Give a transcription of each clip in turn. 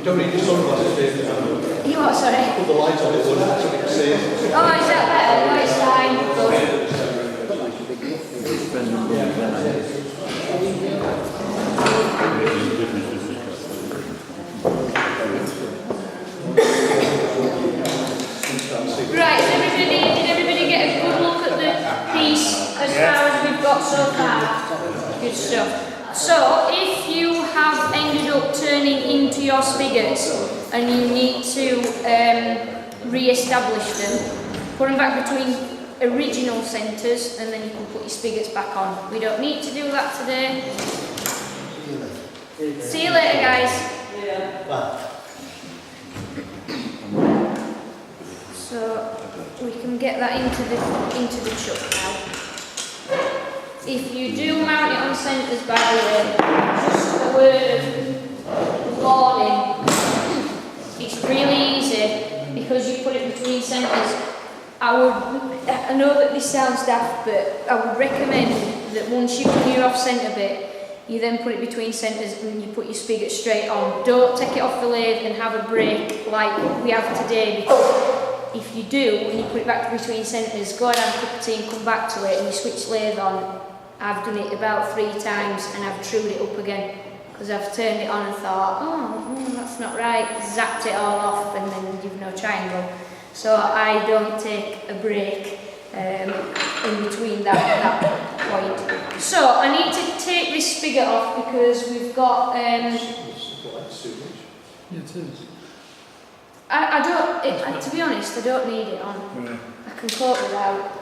You don't need your sunglasses, do you? You what, sorry? Put the light on it, so you can see it. Oh, is that better? No, it's fine. Good. Right, did everybody get a good look at the piece as far as we've got so far? Good stuff. So, if you have ended up turning into your spigots and you need to re-establish them, put them back between original centres and then you can put your spigots back on. We don't need to do that today. See you later, guys. So we can get that into the chuck now. If you do mount it on centres, by the way, just a word of warning, it's really easy because you put it between centres. I know that this sounds daft, but I would recommend that once you've done your off-centre bit, you then put it between centres and you put your spigot straight on. Don't take it off the lathe and have a break like we have today, because if you do, and you put it back between centres, go and have a cup of tea and come back to it and you switch lathe on. I've done it about 3 times and I've trued it up again because I've turned it on and thought, oh, that's not right, zapped it all off and then you've no triangle. So I don't take a break in between that point. So I need to take this spigot off because we've got... yeah, it is. To be honest, I don't need it on. Right. I can cope without.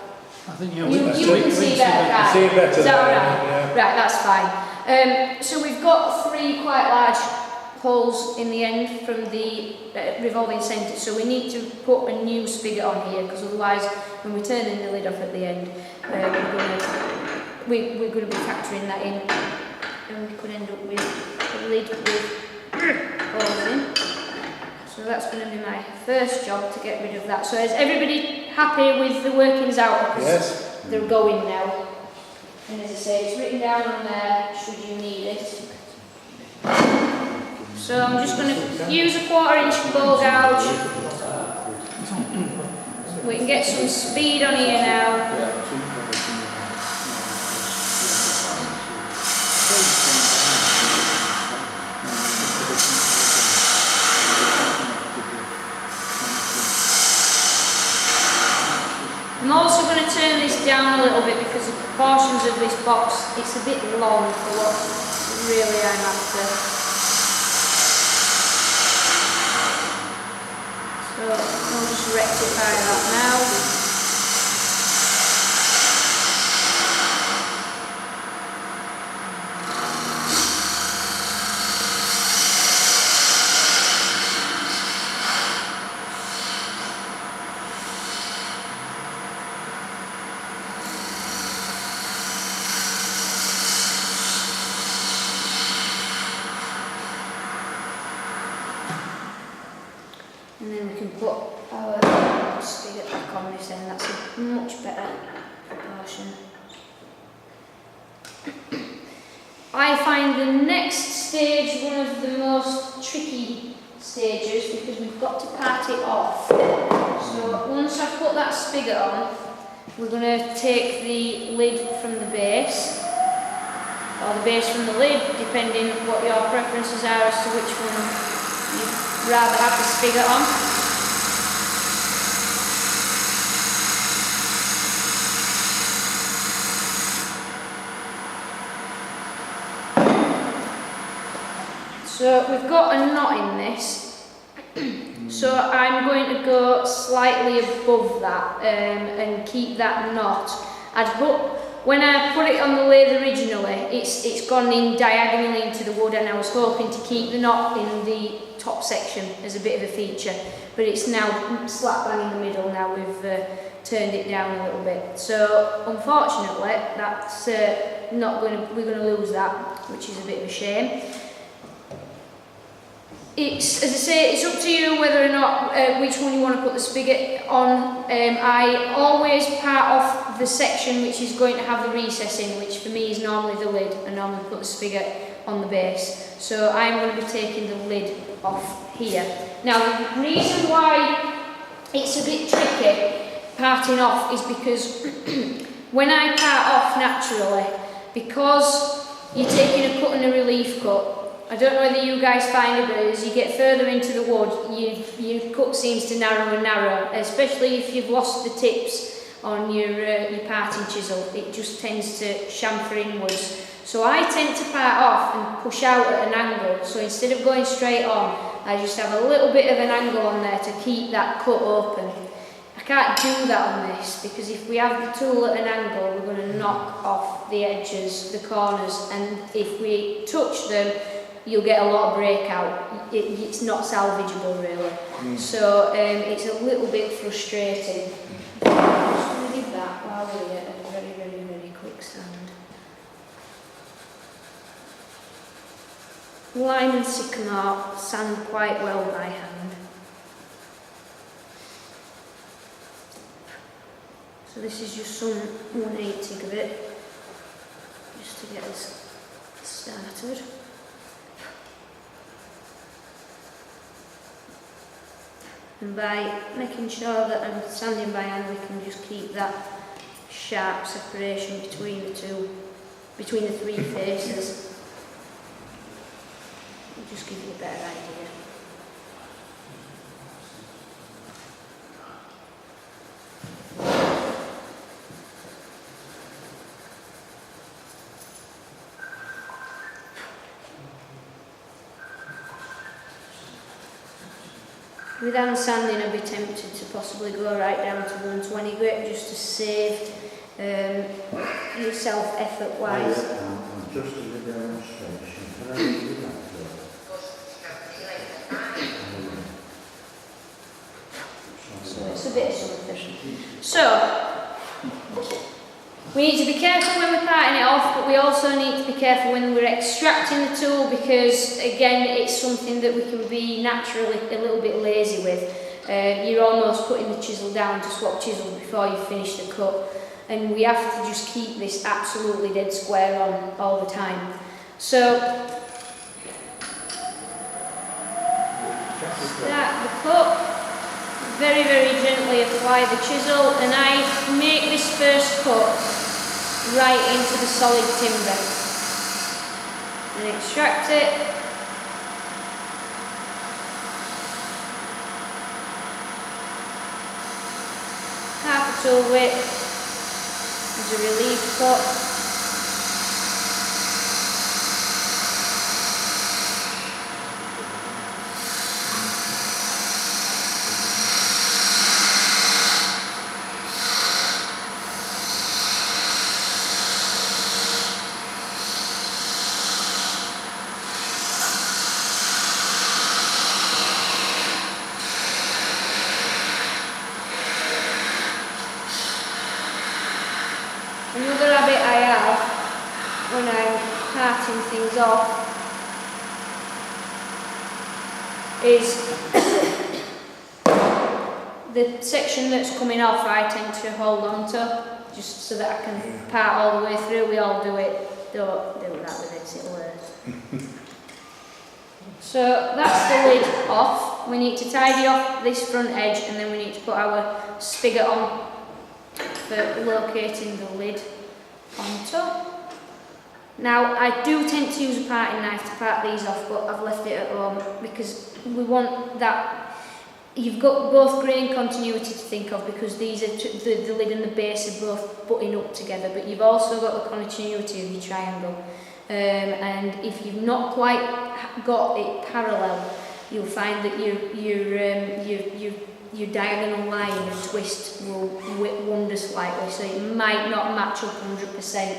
I think You can see better, right? See better. Is that right? Yeah. Right, that's fine. So we've got 3 quite large holes in the end from the revolving centre, so we need to put a new spigot on here because otherwise when we turn the lid off at the end we're going to be factoring that in and we could end up with a lid with holes in. So that's going to be my first job to get rid of that. So is everybody happy with the workings out? Yes. They're going now. And as I say, it's written down on there should you need it. So I'm just going to use a 1/4 inch ball gouge. We can get some speed on here now. I'm also going to turn this down a little bit because the proportions of this box, it's a bit long for what really I'm after. So I'll just rectify that now. And then we can put our spigot back on this end. That's a much better proportion. I find the next stage one of the most tricky stages because we've got to part it off. So once I've put that spigot on, we're going to take the lid from the base, or the base from the lid, depending what your preferences are as to which one you'd rather have the spigot on. So we've got a knot in this, so I'm going to go slightly above that and keep that knot. When I put it on the lathe originally, it's gone in diagonally into the wood, and I was hoping to keep the knot in the top section as a bit of a feature, but it's now slap bang in the middle. Now we've turned it down a little bit. So unfortunately, that's not going to. We're going to lose that, which is a bit of a shame. It's, as I say, it's up to you whether or not which one you want to put the spigot on. I always part off the section which is going to have the recess in, which for me is normally the lid. I normally put the spigot on the base. So I'm going to be taking the lid off here. Now the reason why it's a bit tricky parting off is because when I part off naturally, because you're taking a cut and a relief cut, I don't know whether you guys find it, but as you get further into the wood, your cut seems to narrow and narrow, especially if you've lost the tips on your parting chisel. It just tends to chamfer inwards. So I tend to part off and push out at an angle. So instead of going straight on, I just have a little bit of an angle on there to keep that cut open. I can't do that on this because if we have the tool at an angle, we're going to knock off the edges, the corners, and if we touch them, you'll get a lot of breakout. It's not salvageable really. So it's a little bit frustrating. I'm just going to give that while we're at a very, very, very quick sand. Lime and sycamore sand quite well by hand. So this is just some 1/80 of it, just to get us started. And by making sure that I'm sanding by hand, we can just keep that sharp separation between the three faces. It'll just give you a better idea. With hand sanding, I'd be tempted to possibly go right down to 120 grit just to save yourself effort-wise. Just as a demonstration, can I do that? So it's a bit of something. So, we need to be careful when we're parting it off, but we also need to be careful when we're extracting the tool because, again, it's something that we can be naturally a little bit lazy with. You're almost putting the chisel down to swap chisels before you finish the cut, and we have to just keep this absolutely dead square on all the time. So, start the cut. Very, very gently apply the chisel, and I make this first cut right into the solid timber and extract it. Half a tool width as a relief cut. Another habit I have when I'm parting things off is the section that's coming off I tend to hold on to just so that I can part all the way through. We all do it. Don't do that with this, it'll hurt. So that's the lid off. We need to tidy off this front edge and then we need to put our spigot on for locating the lid on top. Now I do tend to use a parting knife to part these off, but I've left it at home because we want that. You've got both grain continuity to think of because these are the lid and the base are both butting up together, but you've also got the continuity of your triangle. And if you've not quite got it parallel, you'll find that your diagonal line and twist will wander slightly, so it might not match up 100%.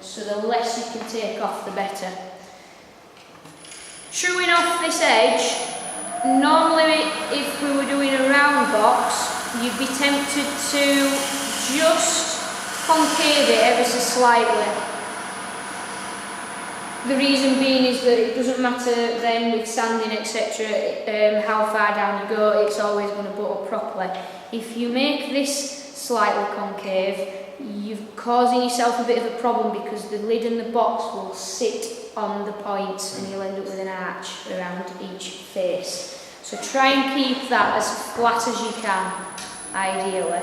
So the less you can take off, the better. Truing off this edge, normally if we were doing a round box, you'd be tempted to just concave it ever so slightly. The reason being is that it doesn't matter then with sanding etc. How far down you go, it's always going to butt up properly. If you make this slightly concave, you're causing yourself a bit of a problem because the lid and the box will sit on the points and you'll end up with an arch around each face. So try and keep that as flat as you can, ideally.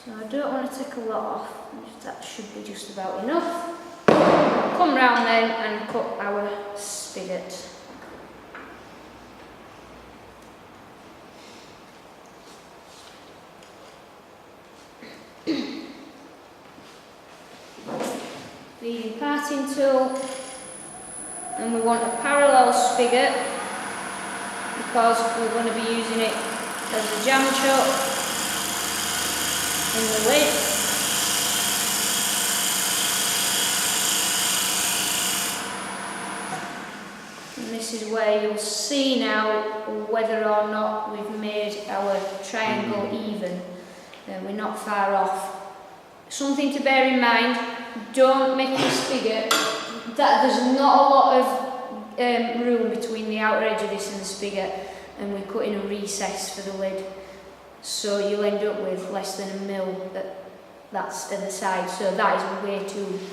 So I don't want to take a lot off, that should be just about enough. Come round then and cut our spigot. Feeding parting tool, and we want a parallel spigot because we're going to be using it as a jam chuck in the lid. And this is where you'll see now whether or not we've made our triangle even. We're not far off. Something to bear in mind, don't make your spigot, that there's not a lot of room between the outer edge of this and the spigot, and we're cutting a recess for the lid. So you'll end up with less than 1 mil that's at the side, so that is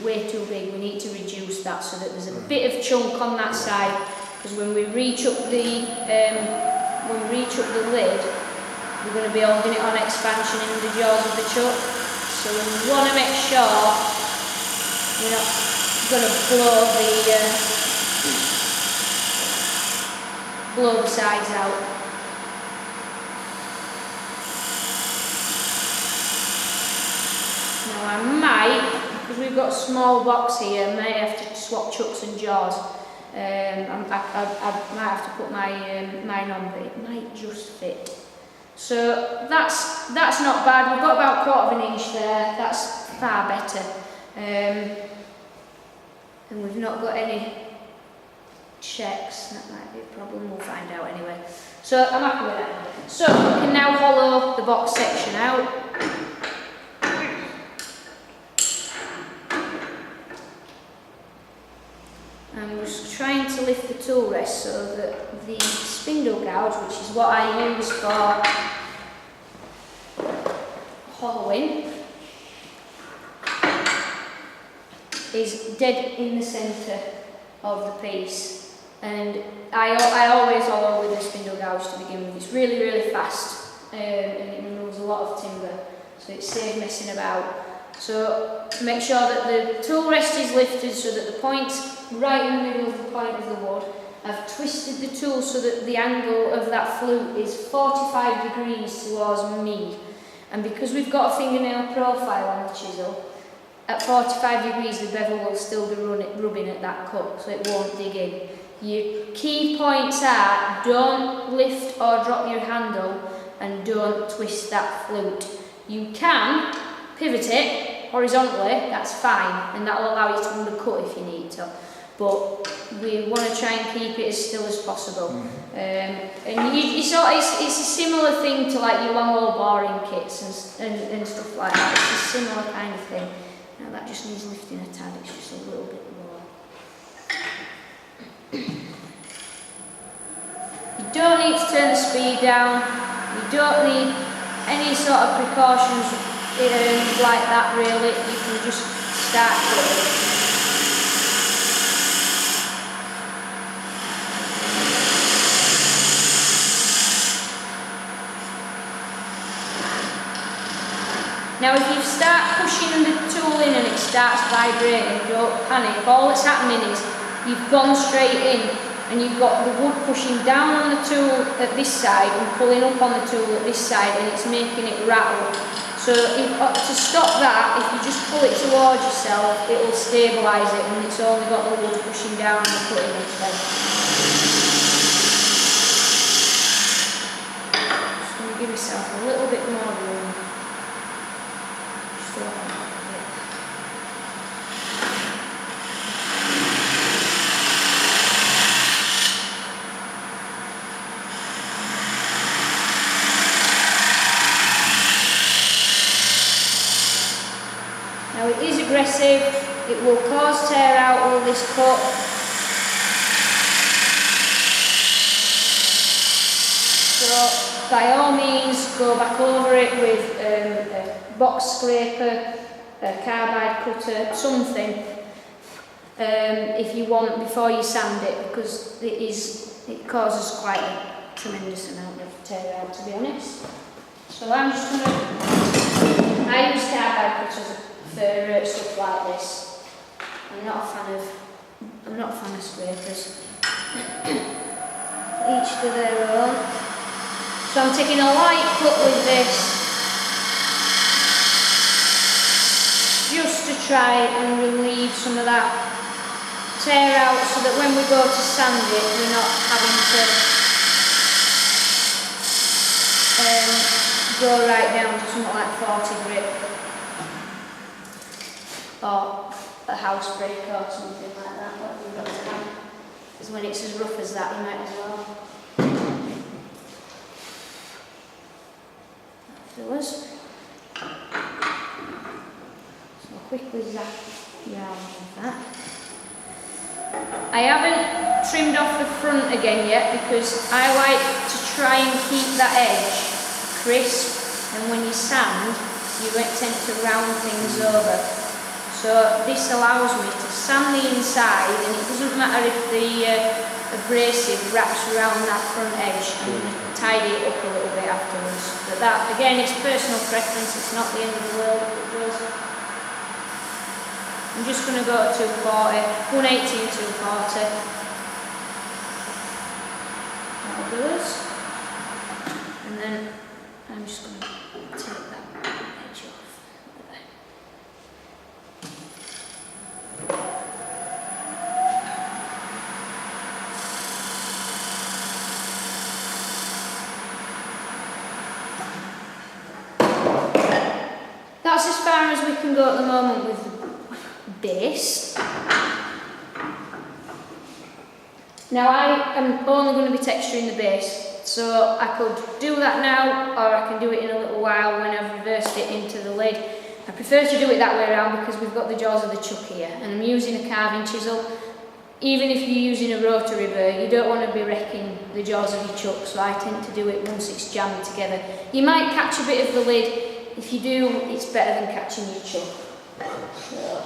way too big. We need to reduce that so that there's a bit of chunk on that side, because when we reach up the lid, we're going to be holding it on expansion in the jaws of the chuck. So we want to make sure we're not going to blow the sides out. Now I might, because we've got a small box here, may have to swap chucks and jaws. I might have to put mine on, but it might just fit. So that's not bad. We've got about 1/4 inch there. That's far better. And we've not got any checks. That might be a problem. We'll find out anyway. So I'm happy with that. So we can now hollow the box section out. I'm just trying to lift the tool rest so that the spindle gouge, which is what I use for hollowing, is dead in the centre of the piece. And I always hollow with the spindle gouge to begin with. It's really, really fast and it removes a lot of timber, so it saves messing about. So make sure that the tool rest is lifted so that the point's right in the middle of the point of the wood. I've twisted the tool so that the angle of that flute is 45 degrees towards me. And because we've got a fingernail profile on the chisel, at 45 degrees the bevel will still be rubbing at that cut, so it won't dig in. Your key points are, don't lift or drop your handle and don't twist that flute. You can pivot it horizontally, that's fine, and that will allow you to undercut if you need to. But we want to try and keep it as still as possible. And it's a similar thing to like your long hole boring kits and stuff like that. It's a similar kind of thing. Now that just needs lifting a tad, it's just a little bit lower. You don't need to turn the speed down. You don't need any sort of precautions like that really. You can just start cutting. Now if you start pushing the tool in and it starts vibrating, don't panic. All that's happening is you've gone straight in and you've got the wood pushing down on the tool at this side and pulling up on the tool at this side, and it's making it rattle. So to stop that, if you just pull it towards yourself, it will stabilise it, and it's only got the wood pushing down on the cutting edge then. Just going to give yourself a little bit more room. will cause tear out all this cut. So by all means go back over it with a box scraper, a carbide cutter, something if you want before you sand it, because it causes quite a tremendous amount of tear out, to be honest. So I'm just going to, I use carbide cutters for stuff like this. I'm not a fan of scrapers. Each to their own. So I'm taking a light cut with this, just to try and relieve some of that tear out, so that when we go to sand it, we're not having to go right down to something like 40 grit or a house brick or something like that. What we've got to have. Because when it's as rough as that, you might as well. Fillers. So quickly zap around with that. I haven't trimmed off the front again yet, because I like to try and keep that edge crisp, and when you sand you tend to round things over. So this allows me to sand the inside, and it doesn't matter if the abrasive wraps around that front edge. I'm going to tidy it up a little bit afterwards. But that, again, it's personal preference, it's not the end of the world if it does. I'm just going to go at 240, 180 and 240. That'll do us. And then I'm just going to take that edge off. That's as far as we can go at the moment with the base. Now I am only going to be texturing the base, so I could do that now, or I can do it in a little while when I've reversed it into the lid. I prefer to do it that way around because we've got the jaws of the chuck here, and I'm using a carving chisel. Even if you're using a rotary burr, you don't want to be wrecking the jaws of your chuck, so I tend to do it once it's jammed together. You might catch a bit of the lid. If you do, it's better than catching your chuck. So.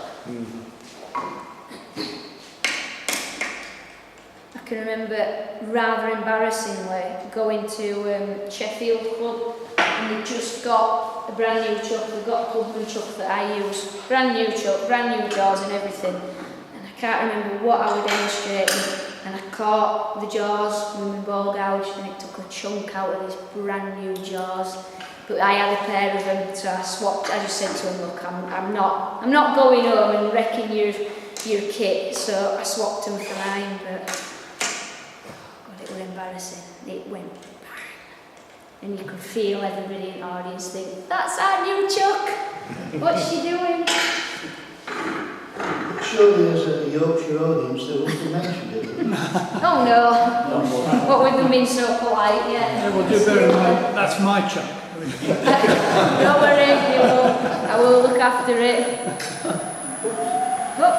I can remember rather embarrassingly going to Sheffield Club, and they just got a brand new chuck. They've got a clubman chuck that I use, brand new chuck, brand new jaws and everything. And I can't remember what I was demonstrating, and I caught the jaws with my ball gouge, and it took a chunk out of these brand new jaws. But I had a pair of them, so I swapped. I just said to him, "Look, I'm not going home and wrecking your kit." So I swapped them for mine, but God, it was embarrassing. It went bang, and you could feel everybody in the audience think, "That's our new chuck. What's she doing?" Surely there's a Yorkshire audience that wants to mention it. Oh no! What with them being so polite, yeah. Yeah, well, do bear in mind, that's my chuck. Don't worry, I will look after it. Oh.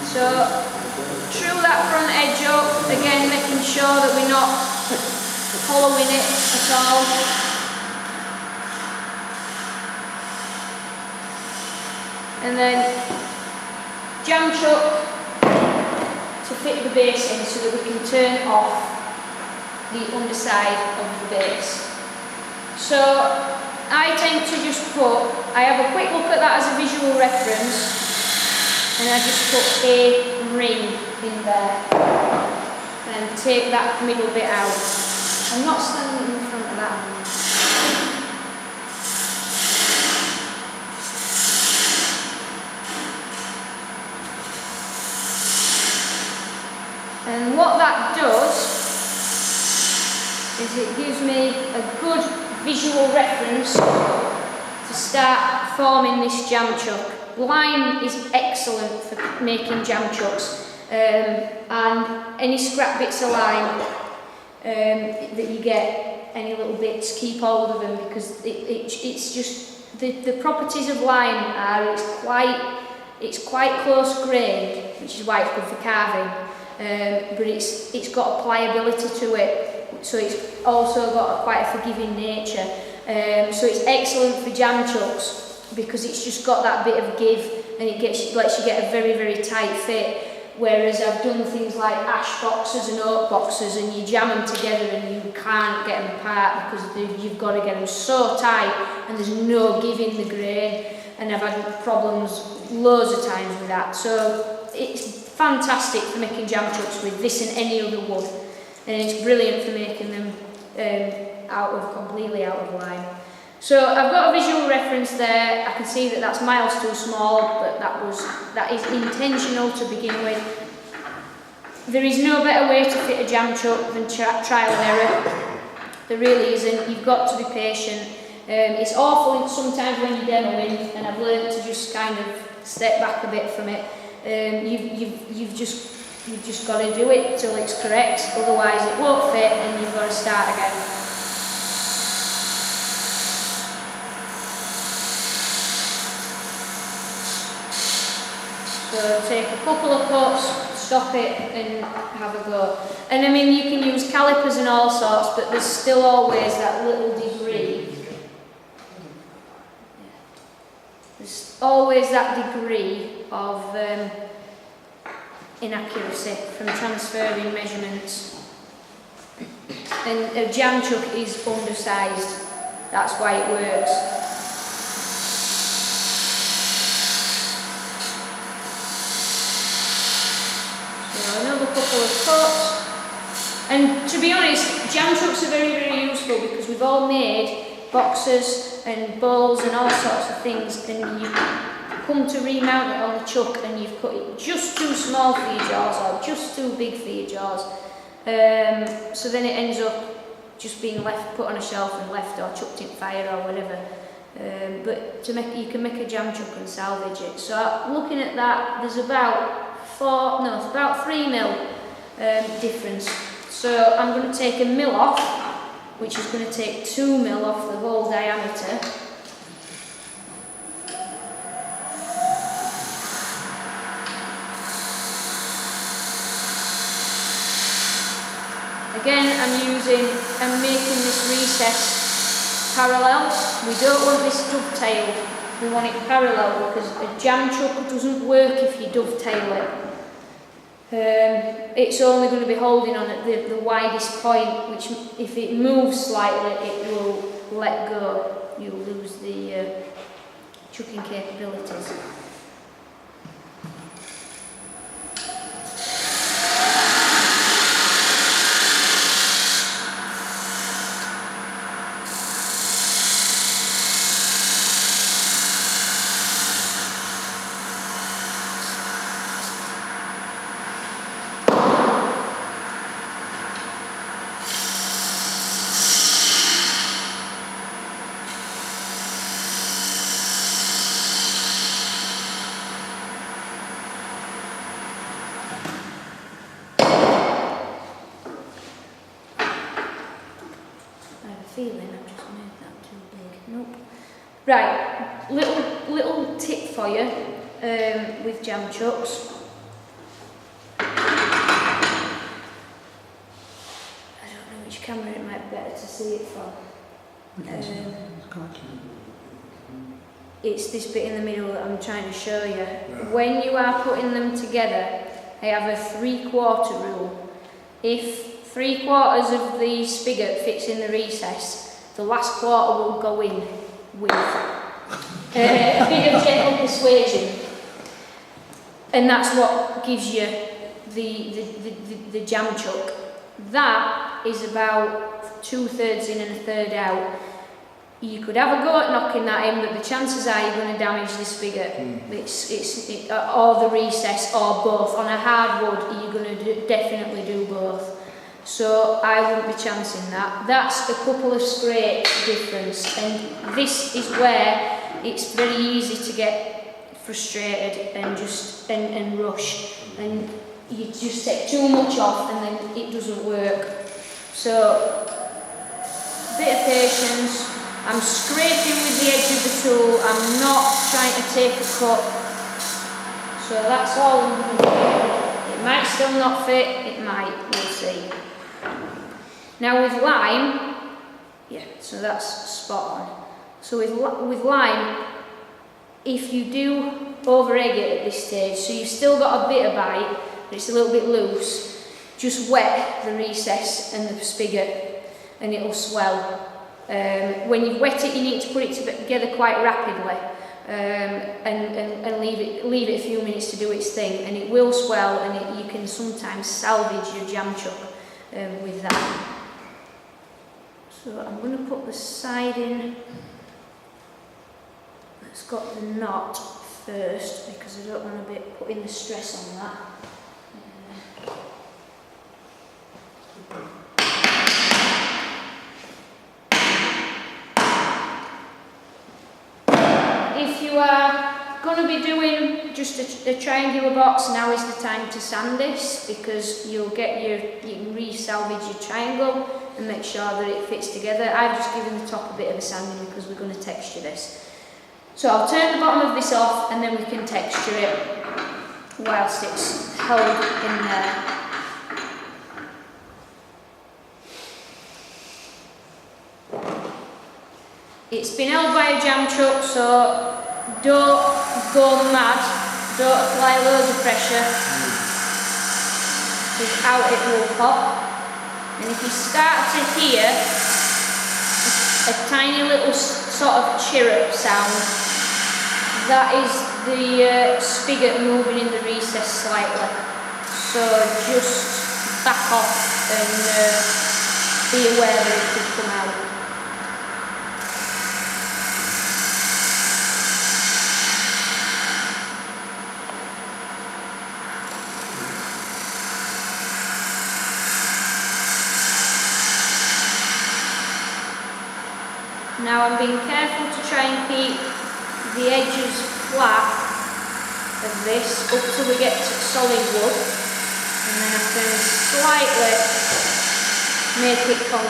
So, true that front edge up, again making sure that we're not hollowing it at all. And then jam chuck to fit the base in so that we can turn off the underside of the base. So I tend to just I have a quick look at that as a visual reference, and I just put a ring in there and take that middle bit out. I'm not standing in front of that. And what that does is it gives me a good visual reference to start forming this jam chuck. Lime is excellent for making jam chucks, and any scrap bits of lime that you get, any little bits, keep hold of them, because it's just the properties of lime are it's quite It's quite close grained, which is why it's good for carving, but it's got a pliability to it, so it's also got quite a forgiving nature. So it's excellent for jam chucks because it's just got that bit of give, and it lets you get a very, very tight fit. Whereas I've done things like ash boxes and oak boxes, and you jam them together and you can't get them apart because you've got to get them so tight and there's no give in the grain, and I've had problems loads of times with that. So it's fantastic for making jam chucks with this and any other wood, and it's brilliant for making them completely out of line. So I've got a visual reference there. I can see that that's miles too small, but that is intentional to begin with. There is no better way to fit a jam chuck than trial and error. There really isn't. You've got to be patient. It's awful sometimes when you're demoing, and I've learned to just kind of step back a bit from it. You've just got to do it till it's correct. Otherwise, it won't fit, and you've got to start again. So take a couple of cuts, stop it and have a go. And I mean, you can use calipers and all sorts, but there's still always that little degree. There's always that degree of inaccuracy from transferring measurements. And a jam chuck is undersized, that's why it works. Another couple of cuts, and to be honest, jam chucks are very, very useful because we've all made boxes and bowls and all sorts of things, and you come to remount it on the chuck and you've cut it just too small for your jaws or just too big for your jaws, so then it ends up just being put on a shelf and left or chucked in fire or whatever. But you can make a jam chuck and salvage it. So looking at that, there's about 3 mil difference. So I'm going to take a mil off, which is going to take 2 mil off the whole diameter. Again, I'm making this recess parallel. We don't want this dovetailed. We want it parallel because a jam chuck doesn't work if you dovetail it. It's only going to be holding on at the widest point, which if it moves slightly, it will let go. You'll lose the chucking capabilities. Feeling I've just made that too big. Nope. Right, little tip for you with jam chucks. I don't know which camera it might be better to see it from. It's this bit in the middle that I'm trying to show you. When you are putting them together, I have a 3/4 rule. If 3/4 of the spigot fits in the recess, the last quarter will go in with a bit of gentle persuasion, and that's what gives you the jam chuck. That is about 2/3 in and 1/3 out. You could have a go at knocking that in, but the chances are you're going to damage the spigot. Or the recess, or both. On a hard wood, you're going to definitely do both. So I wouldn't be chancing that. That's a couple of scrapes difference, and this is where it's very easy to get frustrated and and rush, and you just take too much off and then it doesn't work. So a bit of patience. I'm scraping with the edge of the tool. I'm not trying to take a cut. So that's all I'm going to do. It might still not fit, it might, we'll see. Now with lime, yeah, so that's spot on. So with lime, if you do over egg it at this stage, so you've still got a bit of bite, but it's a little bit loose, just wet the recess and the spigot and it'll swell. When you wet it, you need to put it together quite rapidly and leave it a few minutes to do its thing, and it will swell, and you can sometimes salvage your jam chuck with that. So I'm going to put the side in that's got the knot first, because I don't want to be putting the stress on that. If you are going to be doing just a triangular box, now is the time to sand this, because you can re-salvage your triangle and make sure that it fits together. I've just given the top a bit of a sanding because we're going to texture this. So I'll turn the bottom of this off and then we can texture it whilst it's held in there. It's been held by a jam chuck, so don't go mad, don't apply loads of pressure, without it will pop. And if you start to hear a tiny little sort of chirrup sound, that is the spigot moving in the recess slightly. So just back off and be aware that it could come out. Now I'm being careful to try and keep the edges flat of this up till we get to solid wood, and then I can slightly make it concave.